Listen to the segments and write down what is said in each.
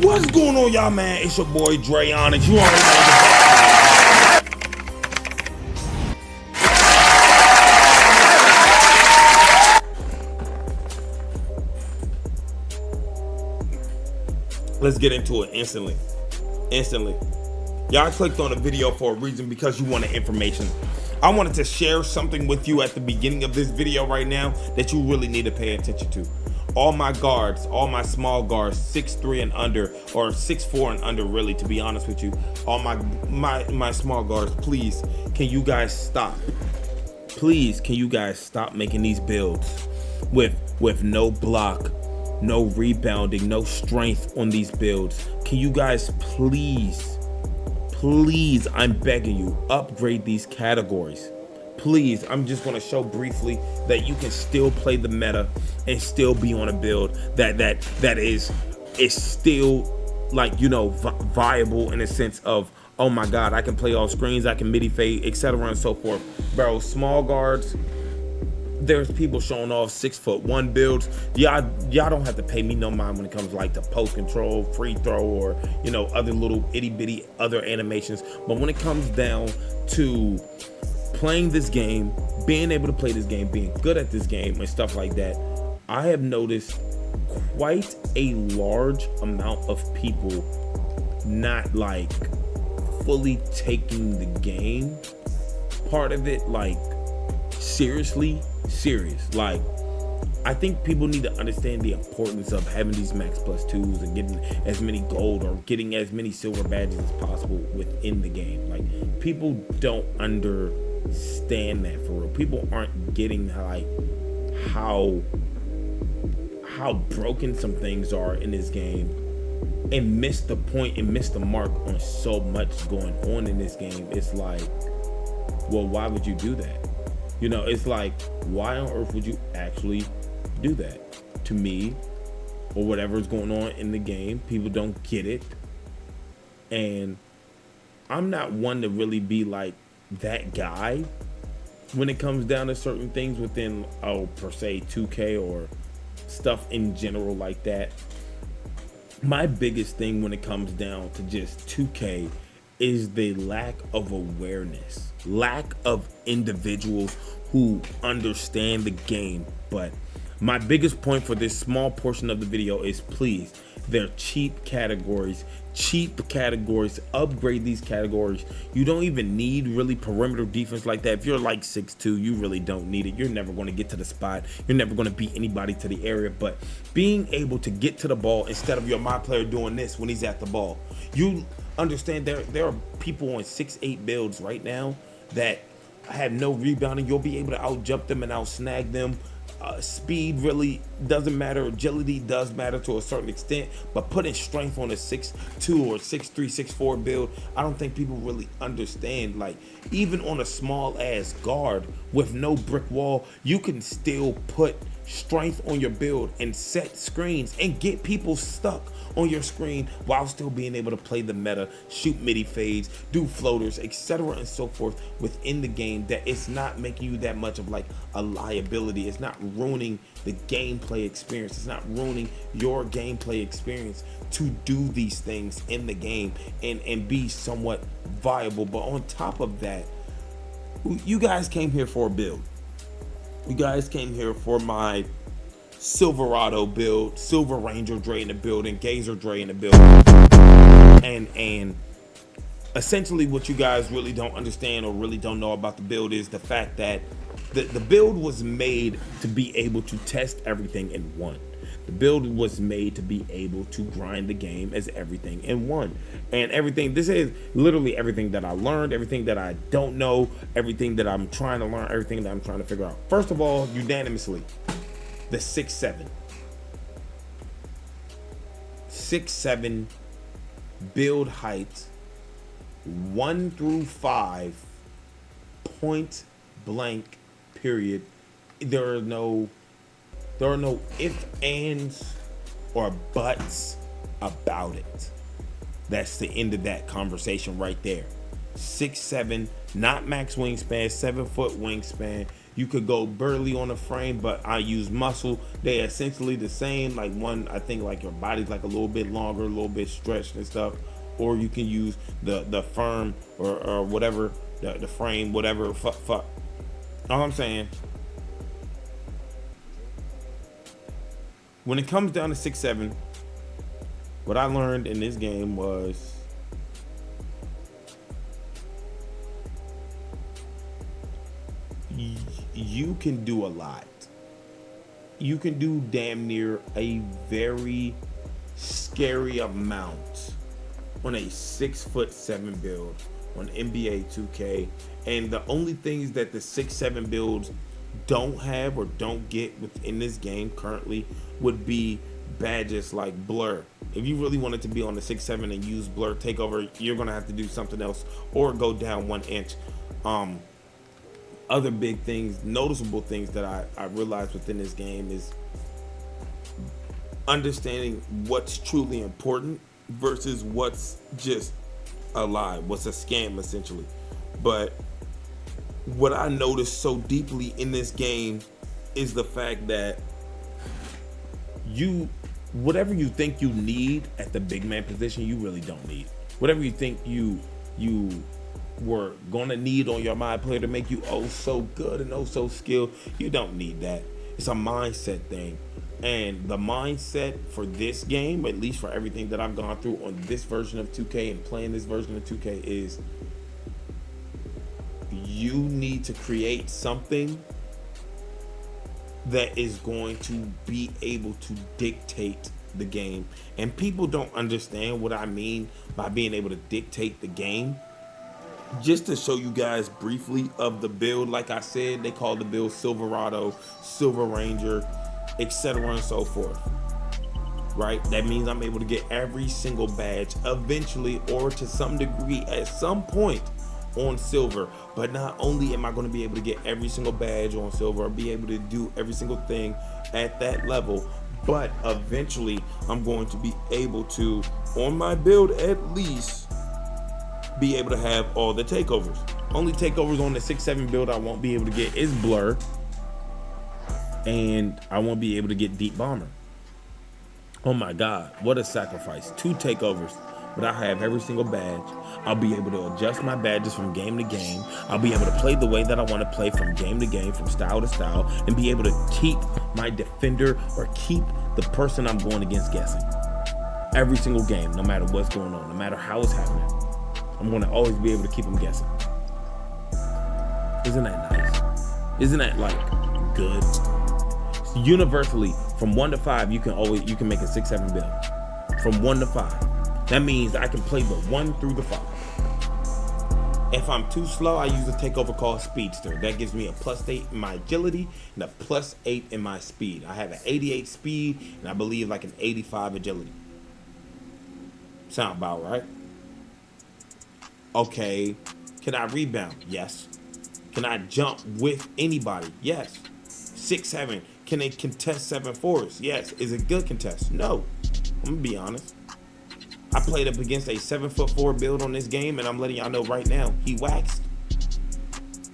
What's going on, y'all, man? It's your boy Dre ONYX. You already know the Let's get into it instantly. Y'all clicked on the video for a reason, because you wanted information. I wanted to share something with you at the beginning of this video right now that you really need to pay attention to. All my guards, all my small guards, 6'3" and under, or 6'4" and under, really, to be honest with you. All my small guards, please, can you guys stop? Please, can you guys stop making these builds with no block, no rebounding, no strength on these builds? Can you guys please, I'm begging you, upgrade these categories? Please, I'm just going to show briefly that you can still play the meta and still be on a build that is still, like, you know, viable in a sense of, oh my god, I can play off screens, I can midi fade, etc. and so forth. Bro, small guards, there's people showing off 6'1" builds. Y'all don't have to pay me no mind when it comes like to post control, free throw, or, you know, other little itty bitty other animations. But when it comes down to playing this game, being able to play this game, being good at this game and stuff like that, I have noticed quite a large amount of people not like fully taking the game part of it like serious. Like, I think people need to understand the importance of having these max plus twos and getting as many gold or getting as many silver badges as possible within the game. Like, people don't understand that for real. People aren't getting like how broken some things are in this game, and miss the point and miss the mark on so much going on in this game. It's like, well, why would you do that? You know, it's like, why on earth would you actually do that to me or whatever's going on in the game? People don't get it. And I'm not one to really be like that guy when it comes down to certain things within, per se 2K or stuff in general like that. My biggest thing when it comes down to just 2K is the lack of awareness, lack of individuals who understand the game. But my biggest point for this small portion of the video is, please, they're cheap categories, upgrade these categories. You don't even need really perimeter defense like that. If you're like 6'2", you really don't need it. You're never going to get to the spot. You're never going to beat anybody to the area. But being able to get to the ball instead of your MyPlayer doing this when he's at the ball. You understand there are people on 6'8" builds right now that have no rebounding. You'll be able to out jump them and out snag them. Speed really doesn't matter. Agility does matter to a certain extent, but putting strength on a 6'2" or 6'3", 6'4" build, I don't think people really understand. Like, even on a small ass guard with no brick wall, you can still put strength on your build and set screens and get people stuck on your screen while still being able to play the meta, shoot midi fades, do floaters, etc. and so forth within the game. That it's not making you that much of like a liability. It's not ruining the gameplay experience. It's not ruining your gameplay experience to do these things in the game and be somewhat viable. But on top of that, you guys came here for a build. You guys came here for my Silverado build, Silver Ranger Dre in the building, Gazer Dre in the building, and essentially what you guys really don't understand or really don't know about the build is the fact that the build was made to be able to test everything in one. The build was made to be able to grind the game as everything in one. And everything, this is literally everything that I learned, everything that I don't know, everything that I'm trying to learn, everything that I'm trying to figure out. First of all, unanimously, the 6'7". 6'7" build height, 1 through 5, point blank, period. There are no ifs, ands, or buts about it. That's the end of that conversation right there. 6'7", not max wingspan, 7 foot wingspan. You could go burly on the frame, but I use muscle. They essentially the same. Like one, I think like your body's like a little bit longer, a little bit stretched and stuff. Or you can use the firm or whatever, the frame, whatever. Fuck. All I'm saying, when it comes down to 6'7", what I learned in this game was you can do a lot. You can do damn near a very scary amount on a 6'7" build on NBA 2K. And the only things that the 6'7" builds don't have or don't get within this game currently would be badges like blur. If you really wanted to be on the 6'7" and use blur takeover, you're gonna have to do something else or go down 1 inch. Other big things, noticeable things that I realized within this game is understanding what's truly important versus what's just a lie, what's a scam essentially. But what I noticed so deeply in this game is the fact that whatever you think you need at the big man position, you really don't need. Whatever you think you were gonna need on your mind player to make you oh so good and oh so skilled, you don't need that. It's a mindset thing. And the mindset for this game, at least for everything that I've gone through on this version of 2K and playing this version of 2K, is you need to create something that is going to be able to dictate the game. And people don't understand what I mean by being able to dictate the game. Just to show you guys briefly of the build, like I said, they call the build Silverado, Silver Ranger, etc. and so forth. Right? That means I'm able to get every single badge eventually, or to some degree at some point, on silver. But not only am I going to be able to get every single badge on silver or be able to do every single thing at that level, but eventually I'm going to be able to, on my build at least, be able to have all the takeovers. Only takeovers on the 6'7" build I won't be able to get is blur, and I won't be able to get deep bomber. Oh my god, what a sacrifice. 2 takeovers, but I have every single badge. I'll be able to adjust my badges from game to game. I'll be able to play the way that I want to play from game to game, from style to style, and be able to keep my defender or keep the person I'm going against guessing. Every single game, no matter what's going on, no matter how it's happening, I'm going to always be able to keep them guessing. Isn't that nice? Isn't that like good? Universally, from 1 to 5, you can make a 6'7" build. From 1 to 5. That means I can play the 1 through the 5. If I'm too slow, I use a takeover called Speedster. That gives me a +8 in my agility and a +8 in my speed. I have an 88 speed and I believe like an 85 agility. Sound about right? Okay, can I rebound? Yes. Can I jump with anybody? Yes. 6'7". Can they contest 7'4"s? Yes. Is it good contest? No. I'm gonna be honest. I played up against a 7'4" build on this game, and I'm letting y'all know right now, he waxed.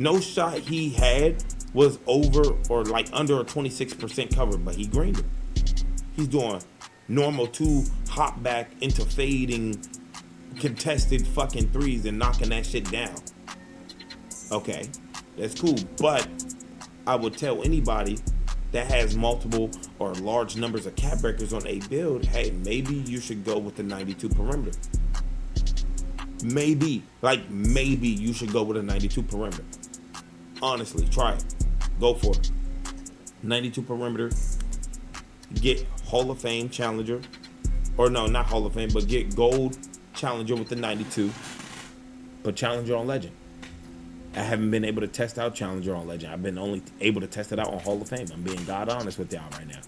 No shot he had was over or like under a 26% cover, but he greened it. He's doing normal 2 hop back into fading contested fucking 3s and knocking that shit down. Okay, that's cool, but I would tell anybody that has multiple or large numbers of cap breakers on a build, hey, maybe you should go with the 92 perimeter. Maybe you should go with a 92 perimeter. Honestly, try it. Go for it. 92 perimeter. Get Hall of Fame challenger. Or no, not Hall of Fame, but get gold challenger with the 92. But challenger on legend. I haven't been able to test out challenger on legend. I've been only able to test it out on Hall of Fame. I'm being god honest with y'all right now.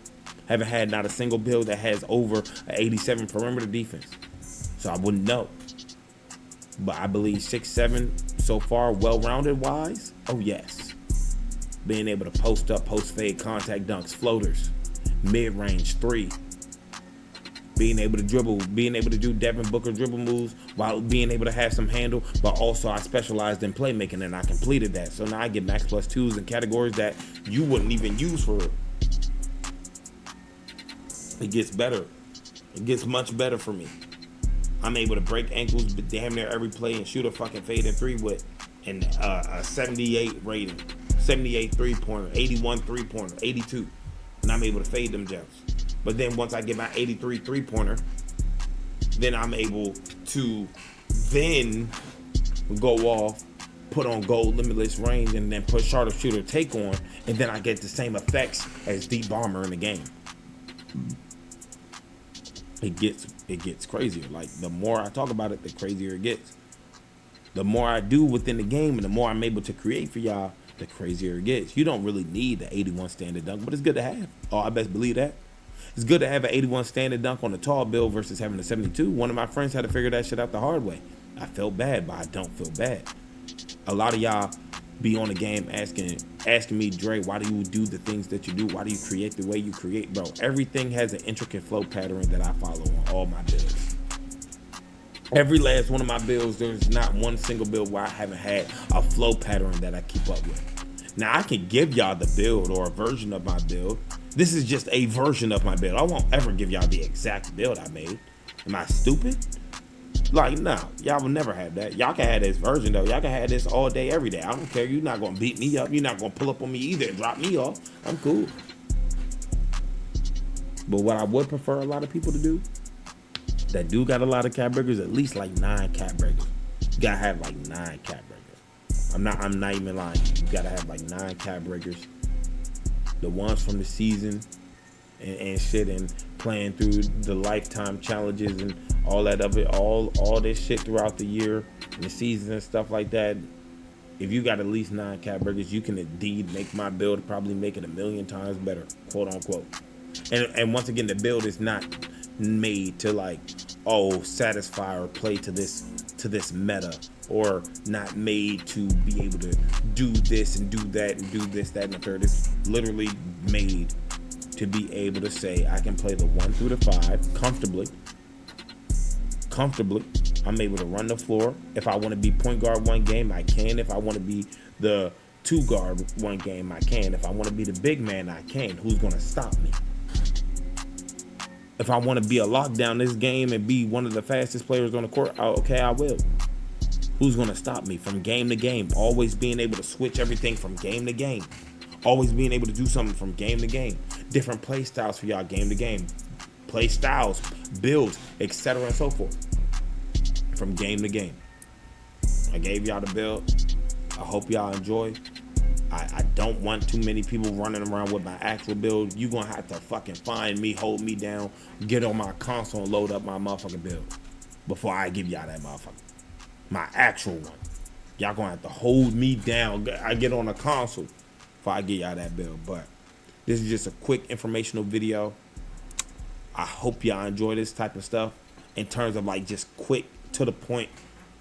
Haven't had not a single build that has over an 87 perimeter defense. So I wouldn't know. But I believe 6'7" so far, well-rounded wise, oh yes. Being able to post up, post fade, contact dunks, floaters, mid-range 3. being able to dribble, being able to do Devin Booker dribble moves while being able to have some handle, but also I specialized in playmaking and I completed that. So now I get max plus twos in categories that you wouldn't even use for it. It gets better. It gets much better for me. I'm able to break ankles damn near every play and shoot a fucking fade and three with a 78 rating, 78 three-pointer, 81 three-pointer, 82. And I'm able to fade them gems. But then once I get my 83 three-pointer, then I'm able to then go off, put on gold limitless range, and then put sharp shooter take on, and then I get the same effects as deep bomber in the game. It gets crazier. Like, the more I talk about it, the crazier it gets. The more I do within the game and the more I'm able to create for y'all, the crazier it gets. You don't really need the 81 standard dunk, but it's good to have. Oh, I best believe that. It's good to have an 81 standard dunk on a tall build versus having a 72. One of my friends had to figure that shit out the hard way. I felt bad, but I don't feel bad. A lot of y'all be on the game asking me, Dre, why do you do the things that you do? Why do you create the way you create? Bro, everything has an intricate flow pattern that I follow on all my builds. Every last one of my builds, there's not one single build where I haven't had a flow pattern that I keep up with. Now, I can give y'all the build or a version of my build. This is just a version of my build. I won't ever give y'all the exact build I made. Am I stupid? Like, no, y'all will never have that. Y'all can have this version, though. Y'all can have this all day, every day. I don't care. You're not going to beat me up. You're not going to pull up on me either and drop me off. I'm cool. But what I would prefer a lot of people to do, that do got a lot of cap breakers, at least like 9 cap breakers. You got to have like 9 cap breakers. I'm not even lying. You got to have like 9 cap breakers. The ones from the season and shit, and playing through the lifetime challenges and all that of it, all this shit throughout the year and the seasons and stuff like that. If you got at least 9 cap breakers, you can indeed make my build, probably make it 1,000,000 times better, quote unquote. And once again, the build is not made to like, oh, satisfy or play to this meta, or not made to be able to do this and do that and do this, that, and the third. It's literally made to be able to say I can play the 1 through the 5 comfortably. I'm able to run the floor. If I want to be point guard one game, I can. If I want to be the 2 guard one game, I can. If I want to be the big man, I can. Who's going to stop me? If I want to be a lockdown this game and be one of the fastest players on the court, okay, I will. Who's going to stop me from game to game? Always being able to switch everything from game to game. Always being able to do something from game to game. Different play styles for y'all game to game. Play styles, builds, etc. and so forth. From game to game. I gave y'all the build. I hope y'all enjoy. I don't want too many people running around with my actual build. You gonna have to fucking find me, hold me down, get on my console and load up my motherfucking build before I give y'all that motherfucker. My actual one. Y'all gonna have to hold me down. I get on the console before I get y'all that build. But this is just a quick informational video. I hope y'all enjoy this type of stuff in terms of like just quick to the point.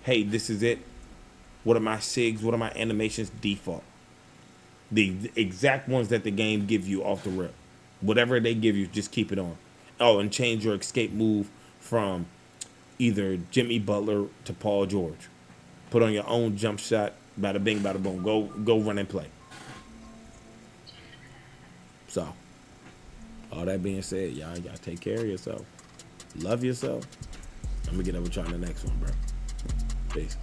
Hey, this is it. What are my SIGs? What are my animations? Default. The exact ones that the game gives you off the rip. Whatever they give you, just keep it on. Oh, and change your escape move from either Jimmy Butler to Paul George. Put on your own jump shot. Bada bing, bada boom. Go run and play. So, all that being said, y'all take care of yourself. Love yourself. I'm going to get over to y'all in the next one, bro. Peace.